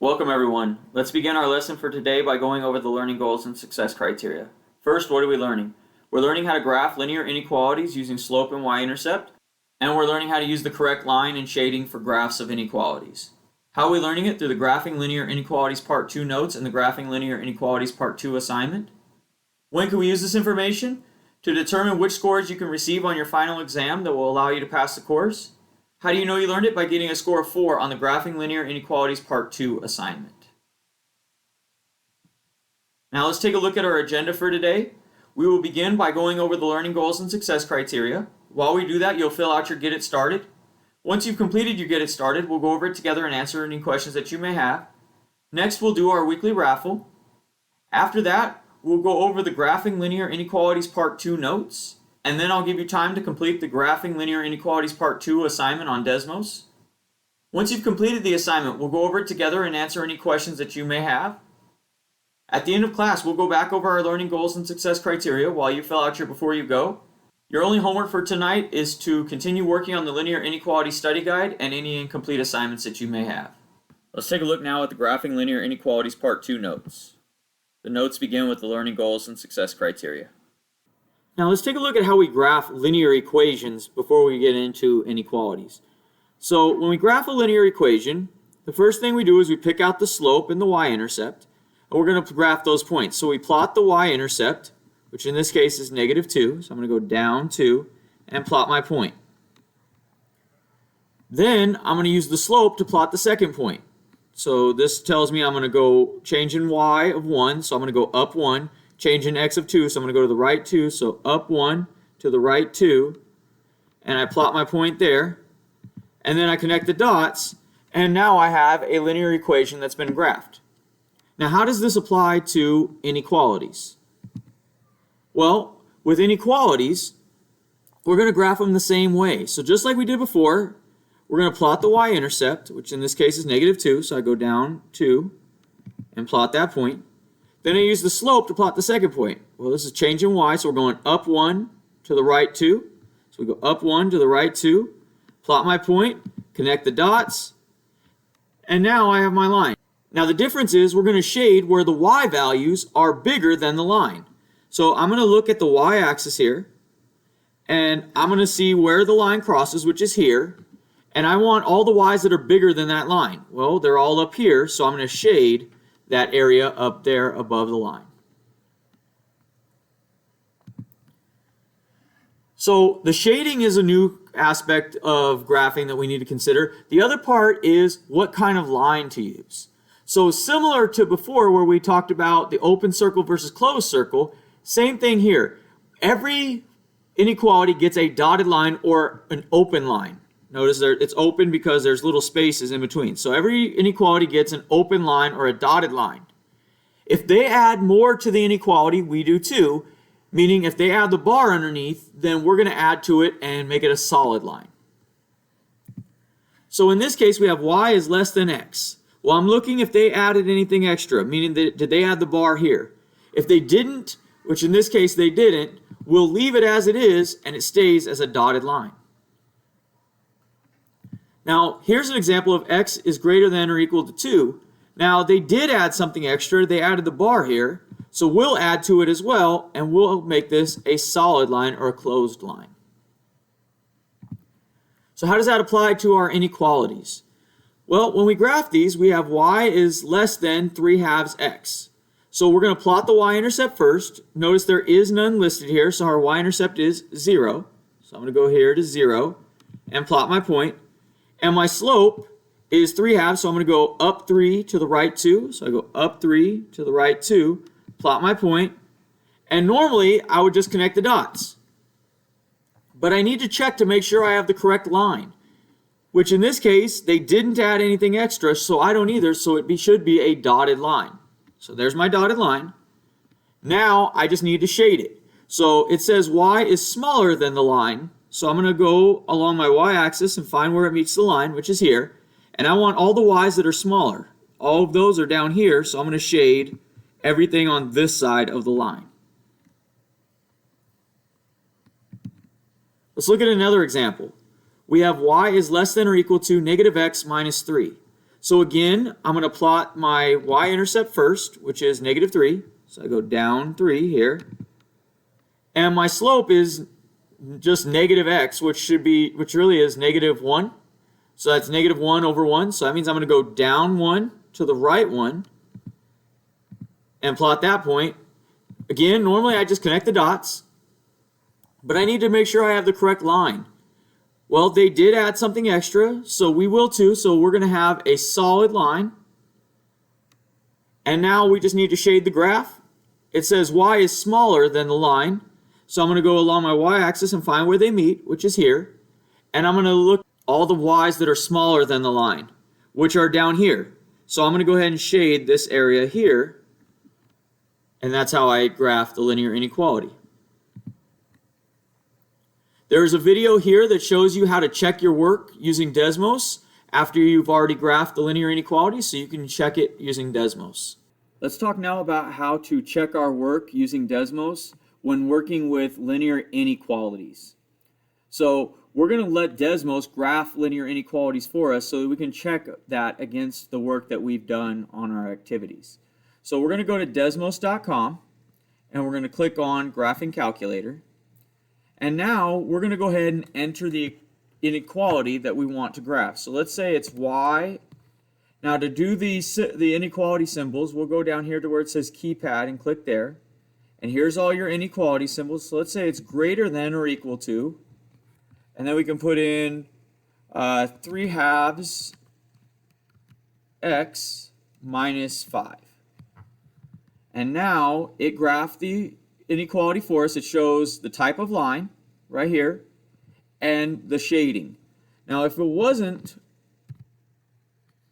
Welcome everyone. Let's begin our lesson for today by going over the learning goals and success criteria. First, what are we learning? We're learning how to graph linear inequalities using slope and y-intercept, and we're learning how to use the correct line and shading for graphs of inequalities. How are we learning it? Through the Graphing Linear Inequalities Part 2 notes and the Graphing Linear Inequalities Part 2 assignment. When can we use this information? To determine which scores you can receive on your final exam that will allow you to pass the course. How do you know you learned it? By getting a score of 4 on the Graphing Linear Inequalities Part 2 assignment. Now let's take a look at our agenda for today. We will begin by going over the learning goals and success criteria. While we do that, you'll fill out your Get It Started. Once you've completed your Get It Started, we'll go over it together and answer any questions that you may have. Next, we'll do our weekly raffle. After that, we'll go over the Graphing Linear Inequalities Part 2 notes. And then I'll give you time to complete the Graphing Linear Inequalities Part 2 assignment on Desmos. Once you've completed the assignment, we'll go over it together and answer any questions that you may have. At the end of class, we'll go back over our learning goals and success criteria while you fill out your Before You Go. Your only homework for tonight is to continue working on the Linear Inequality Study Guide and any incomplete assignments that you may have. Let's take a look now at the Graphing Linear Inequalities Part 2 notes. The notes begin with the learning goals and success criteria. Now let's take a look at how we graph linear equations before we get into inequalities. So when we graph a linear equation, the first thing we do is we pick out the slope and the y-intercept, and we're going to graph those points. So we plot the y-intercept, which in this case is -2, so I'm going to go down 2 and plot my point. Then I'm going to use the slope to plot the second point. So this tells me I'm going to go change in y of 1, so I'm going to go up 1. Change in x of 2, so I'm going to go to the right 2, so up 1 to the right 2, and I plot my point there, and then I connect the dots, and now I have a linear equation that's been graphed. Now how does this apply to inequalities? Well, with inequalities, we're going to graph them the same way. So just like we did before, we're going to plot the y-intercept, which in this case is -2, so I go down 2 and plot that point. Then I use the slope to plot the second point. Well, this is change in y, so we're going up 1 to the right 2. So we go up 1 to the right 2, plot my point, connect the dots, and now I have my line. Now the difference is we're going to shade where the y values are bigger than the line. So I'm going to look at the y-axis here, and I'm going to see where the line crosses, which is here, and I want all the y's that are bigger than that line. Well, they're all up here, so I'm going to shade that area up there above the line. So the shading is a new aspect of graphing that we need to consider. The other part is what kind of line to use. So similar to before where we talked about the open circle versus closed circle, same thing here. Every inequality gets a dotted line or an open line. Notice there, it's open because there's little spaces in between. So every inequality gets an open line or a dotted line. If they add more to the inequality, we do too, meaning if they add the bar underneath, then we're going to add to it and make it a solid line. So in this case, we have y is less than x. Well, I'm looking if they added anything extra, meaning that, did they add the bar here? If they didn't, which in this case they didn't, we'll leave it as it is and it stays as a dotted line. Now, here's an example of x is greater than or equal to 2. Now, they did add something extra. They added the bar here. So we'll add to it as well, and we'll make this a solid line or a closed line. So how does that apply to our inequalities? Well, when we graph these, we have y is less than 3/2 x. So we're going to plot the y-intercept first. Notice there is none listed here, so our y-intercept is 0. So I'm going to go here to 0 and plot my point. And my slope is 3/2, so I'm going to go up 3 to the right 2. So I go up 3 to the right 2, plot my point, and normally I would just connect the dots. But I need to check to make sure I have the correct line, which in this case, they didn't add anything extra, so I don't either, so it should be a dotted line. So there's my dotted line. Now I just need to shade it. So it says y is smaller than the line. So I'm going to go along my y-axis and find where it meets the line, which is here. And I want all the y's that are smaller. All of those are down here, so I'm going to shade everything on this side of the line. Let's look at another example. We have y is less than or equal to -x minus 3. So again, I'm going to plot my y-intercept first, which is -3. So I go down 3 here. And my slope is just -x, which really is -1. So that's -1 over 1. So that means I'm going to go down 1 to the right 1 and plot that point. Again, normally I just connect the dots, but I need to make sure I have the correct line. Well, they did add something extra, so we will too. So we're going to have a solid line. And now we just need to shade the graph. It says y is smaller than the line. So I'm going to go along my y-axis and find where they meet, which is here. And I'm going to look at all the y's that are smaller than the line, which are down here. So I'm going to go ahead and shade this area here. And that's how I graph the linear inequality. There's a video here that shows you how to check your work using Desmos after you've already graphed the linear inequality, so you can check it using Desmos. Let's talk now about how to check our work using Desmos when working with linear inequalities. So we're going to let Desmos graph linear inequalities for us so that we can check that against the work that we've done on our activities. So we're going to go to desmos.com and we're going to click on Graphing Calculator. And now we're going to go ahead and enter the inequality that we want to graph. So let's say it's y. Now to do the inequality symbols, we'll go down here to where it says keypad and click there. And here's all your inequality symbols. So let's say it's greater than or equal to. And then we can put in 3/2 x minus 5. And now it graphed the inequality for us. It shows the type of line right here and the shading. Now if it wasn't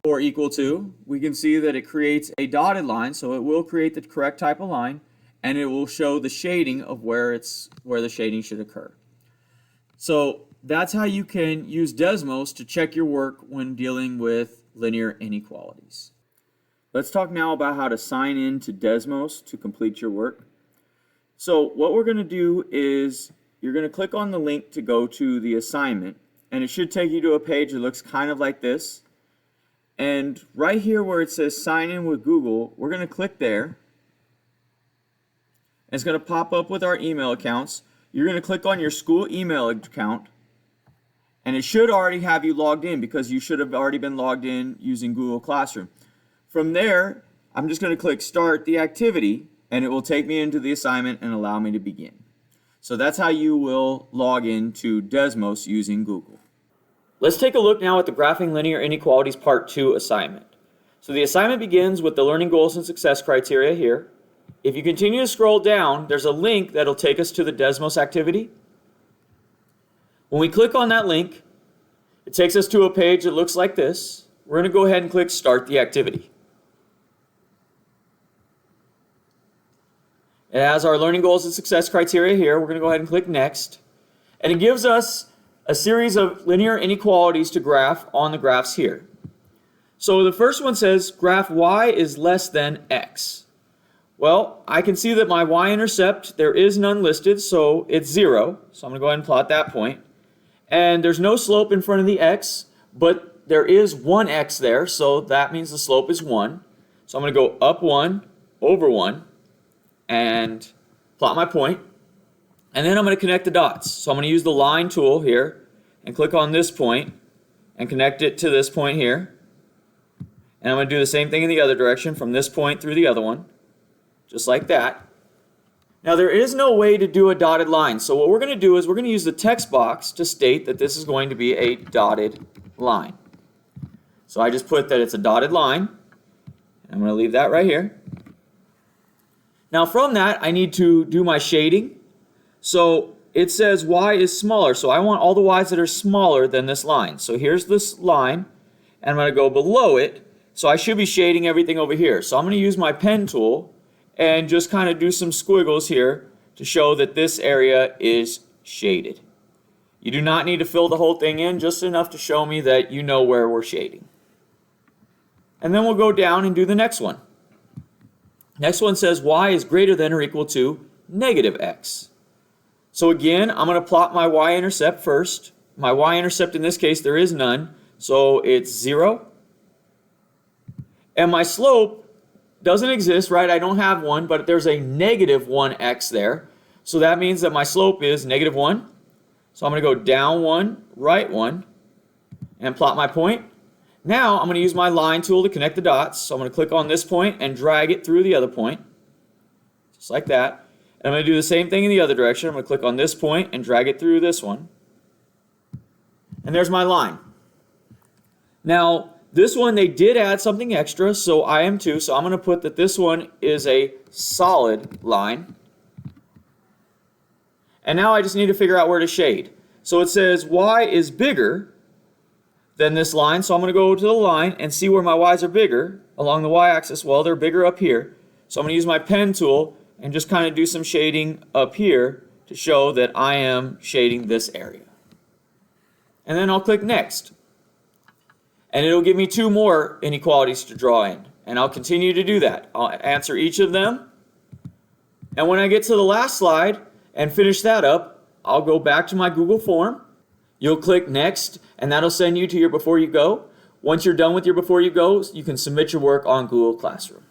or equal to, we can see that it creates a dotted line, so it will create the correct type of line and it will show the shading of where the shading should occur. So that's how you can use Desmos to check your work when dealing with linear inequalities. Let's talk now about how to sign in to Desmos to complete your work. So what we're going to do is you're going to click on the link to go to the assignment, and it should take you to a page that looks kind of like this. And right here where it says sign in with Google, we're going to click there. And it's going to pop up with our email accounts. You're going to click on your school email account, and it should already have you logged in because you should have already been logged in using Google Classroom. From there, I'm just going to click start the activity, and it will take me into the assignment and allow me to begin. So that's how you will log in to Desmos using Google. Let's take a look now at the Graphing Linear Inequalities Part 2 assignment. So the assignment begins with the learning goals and success criteria here. If you continue to scroll down, there's a link that'll take us to the Desmos activity. When we click on that link, it takes us to a page that looks like this. We're going to go ahead and click Start the Activity. It has our learning goals and success criteria here. We're going to go ahead and click Next. And it gives us a series of linear inequalities to graph on the graphs here. So the first one says graph y is less than x. Well, I can see that my y-intercept, there is none listed, so it's 0. So I'm going to go ahead and plot that point. And there's no slope in front of the x, but there is one x there, so that means the slope is 1. So I'm going to go up 1, over 1. And plot my point, and then I'm going to connect the dots. So I'm going to use the line tool here and click on this point and connect it to this point here. And I'm going to do the same thing in the other direction from this point through the other one, just like that. Now there is no way to do a dotted line, so what we're going to do is we're going to use the text box to state that this is going to be a dotted line. So I just put that it's a dotted line. I'm going to leave that right here. Now from that, I need to do my shading. So it says y is smaller, so I want all the y's that are smaller than this line. So here's this line, and I'm going to go below it. So I should be shading everything over here. So I'm going to use my pen tool and just kind of do some squiggles here to show that this area is shaded. You do not need to fill the whole thing in, just enough to show me that you know where we're shading. And then we'll go down and do the next one. Next one says y is greater than or equal to negative x. So again, I'm going to plot my y-intercept first. My y-intercept in this case, there is none, so it's 0. And my slope doesn't exist, right? I don't have one, but there's a negative 1x there. So that means that my slope is negative 1. So I'm going to go down 1, right 1, and plot my point. Now I'm going to use my line tool to connect the dots. So I'm going to click on this point and drag it through the other point, just like that. And I'm going to do the same thing in the other direction. I'm going to click on this point and drag it through this one. And there's my line. Now, this one, they did add something extra, so I am too. So I'm going to put that this one is a solid line. And now I just need to figure out where to shade. So it says y is bigger than this line. So I'm going to go to the line and see where my y's are bigger along the y-axis. Well, they're bigger up here. So I'm going to use my pen tool and just kind of do some shading up here to show that I am shading this area. And then I'll click Next. And it'll give me 2 more inequalities to draw in. And I'll continue to do that. I'll answer each of them. And when I get to the last slide and finish that up, I'll go back to my Google form. You'll click Next, and that'll send you to your Before You Go. Once you're done with your Before You Go, you can submit your work on Google Classroom.